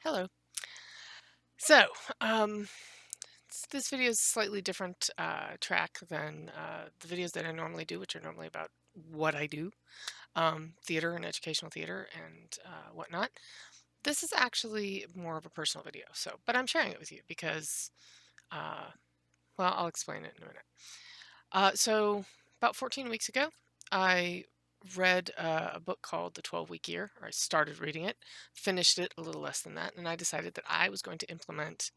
Hello. So, um, this video is a slightly different track than the videos that I normally do, which are normally about what I do, theater and educational theater and whatnot. This is actually more of a personal video. But I'm sharing it with you because, uh, well, I'll explain it in a minute. About 14 weeks ago, I read a book called The 12-Week Year, or I started reading it, finished it a little less than that, and I decided that I was going to implement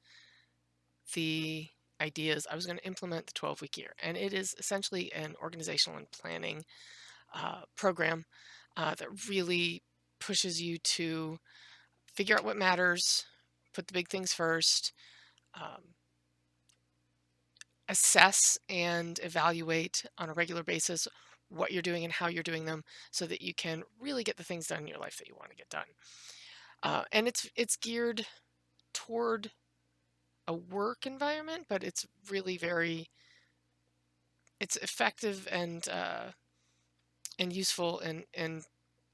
the ideas. I was going to implement the 12-week year. And it is essentially an organizational and planning program that really pushes you to figure out what matters, put the big things first, um, assess and evaluate on a regular basis what you're doing and how you're doing them so that you can really get the things done in your life that you want to get done. And it's geared toward a work environment, but it's really very it's effective and useful in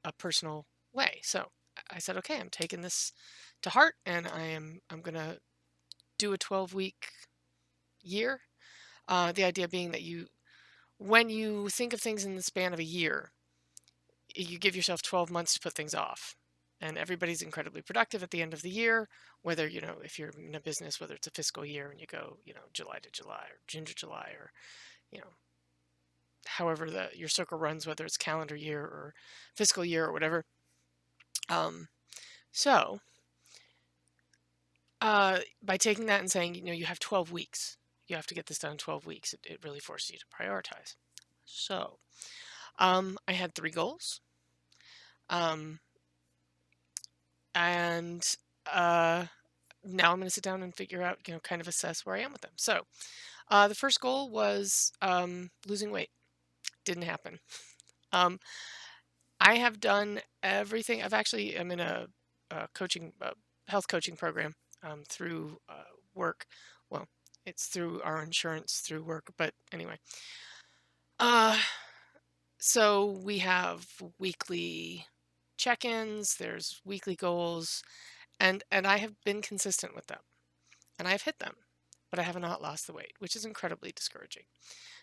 a personal way. So I said, okay, I'm taking this to heart, and I'm gonna do a 12-week year. The idea being that when you think of things in the span of a year, you give yourself 12 months to put things off. And everybody's incredibly productive at the end of the year, whether, if you're in a business, whether it's a fiscal year and you go, July to July or June to July or, you know, however your circle runs, whether it's calendar year or fiscal year or whatever. Um, so by taking that and saying, you have 12 weeks, you have to get this done in 12 weeks, it really forces you to prioritize. So I had three goals. Um, and now I'm going to sit down and figure out, kind of assess where I am with them. So the first goal was losing weight. Didn't happen. Um, I have done everything. I'm in a coaching, health coaching program through work. Well, it's through our insurance through work, but anyway. Uh, so we have weekly check-ins. There's weekly goals, and I have been consistent with them, and I've hit them, but I have not lost the weight, which is incredibly discouraging.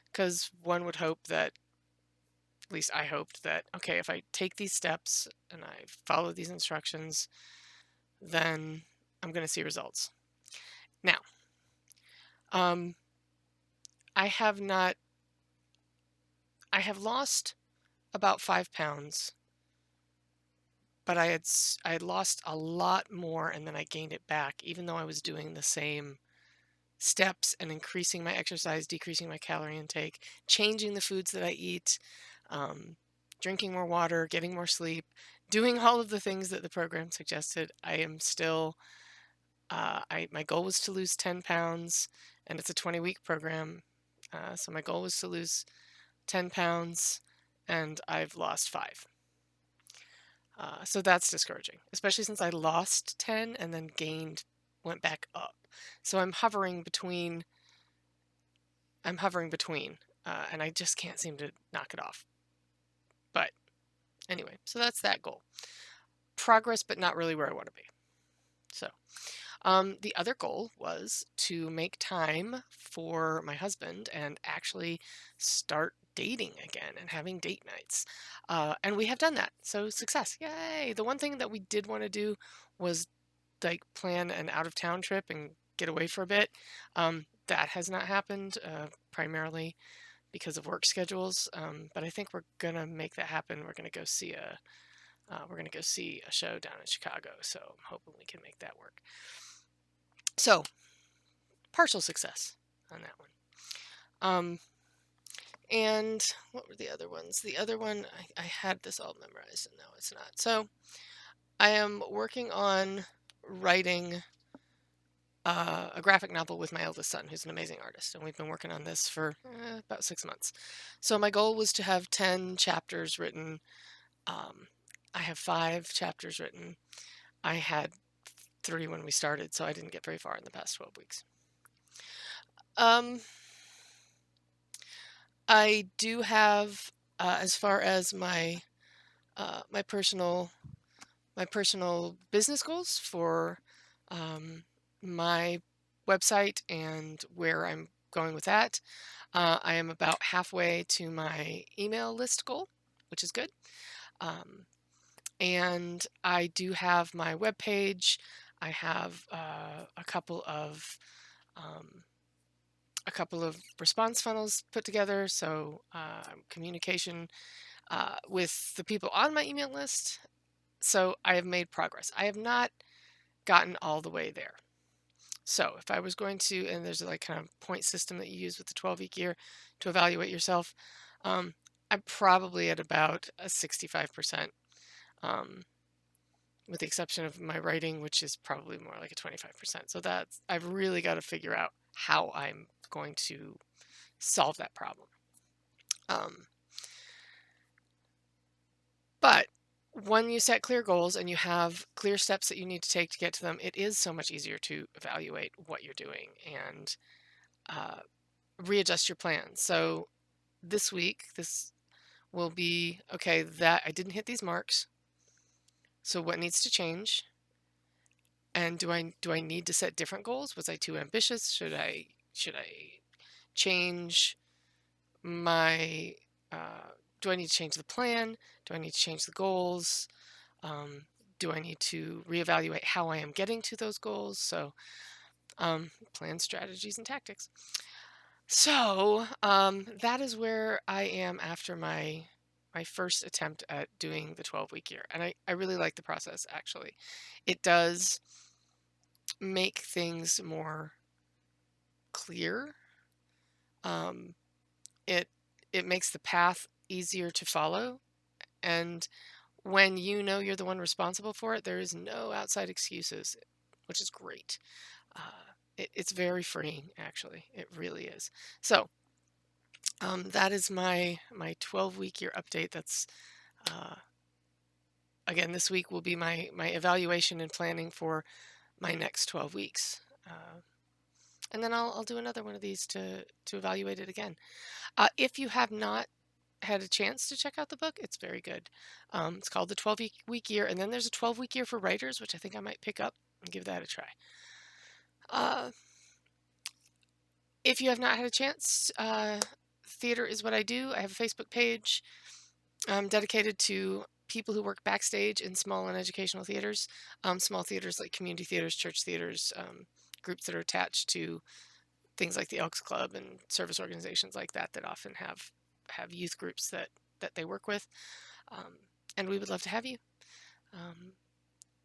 Because one would hope that, at least I hoped that, okay, if I take these steps and I follow these instructions, then I'm going to see results. Now, um, I have not, I have lost about 5 pounds, but I had lost a lot more and then I gained it back, even though I was doing the same steps and increasing my exercise, decreasing my calorie intake, changing the foods that I eat, um, drinking more water, getting more sleep, doing all of the things that the program suggested. I am still my goal was to lose 10 pounds, and it's a 20-week program. So my goal was to lose 10 pounds, and I've lost 5. So that's discouraging, especially since I lost 10 and then went back up. So I'm hovering between, and I just can't seem to knock it off. But anyway, so that's that goal. Progress, but not really where I want to be. So the other goal was to make time for my husband and actually start dating again and having date nights. And we have done that. So success. Yay. The one thing that we did want to do was like plan an out of town trip and get away for a bit. That has not happened, primarily because of work schedules. But I think we're gonna make that happen. We're gonna go see a show down in Chicago. So I'm hoping we can make that work. So partial success on that one. Um, and what were the other ones? The other one, I had this all memorized and no, it's not. So I am working on writing a graphic novel with my eldest son, who's an amazing artist, and we've been working on this for about 6 months. So my goal was to have 10 chapters written. Um, I have 5 chapters written. I had 3 when we started, so I didn't get very far in the past 12 weeks. Um, I do have, as far as uh, my personal my personal business goals for um, my website and where I'm going with that. I am about halfway to my email list goal, which is good. Um, and I do have my web page. I have um, a couple of response funnels put together. So communication with the people on my email list. So I have made progress. I have not gotten all the way there. So if I was going to, and there's a like kind of point system that you use with the 12-week year to evaluate yourself, um, I'm probably at about a 65%, um, with the exception of my writing, which is probably more like a 25%. So that's, I've really got to figure out how I'm going to solve that problem. Um, but when you set clear goals and you have clear steps that you need to take to get to them, it is so much easier to evaluate what you're doing and uh, readjust your plan. So this week, this will be okay, that I didn't hit these marks. So what needs to change? And do I need to set different goals? Was I too ambitious? Should I change my do I need to change the plan? Do I need to change the goals? Um, do I need to reevaluate how I am getting to those goals? So plan strategies and tactics. So that is where I am after my first attempt at doing the 12-week year. And I really like the process, actually. It does make things more clear. Um, it it makes the path easier to follow. And when you know you're the one responsible for it, there is no outside excuses, which is great. It's very freeing, actually. It really is. So that is my 12-week year update. That's uh, again, this week will be my evaluation and planning for my next 12 weeks. And then I'll do another one of these to evaluate it again. If you have not had a chance to check out the book, it's very good. It's called The 12-Week Year, and then there's a 12-week year for writers, which I think I might pick up and give that a try. Uh, if you have not had a chance, theater is what I do. I have a Facebook page dedicated to people who work backstage in small and educational theaters, small theaters like community theaters, church theaters, groups that are attached to things like the Elks Club and service organizations like that that often have youth groups that they work with. Um, and we would love to have you. Um,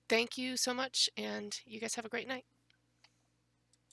thank you so much, and you guys have a great night.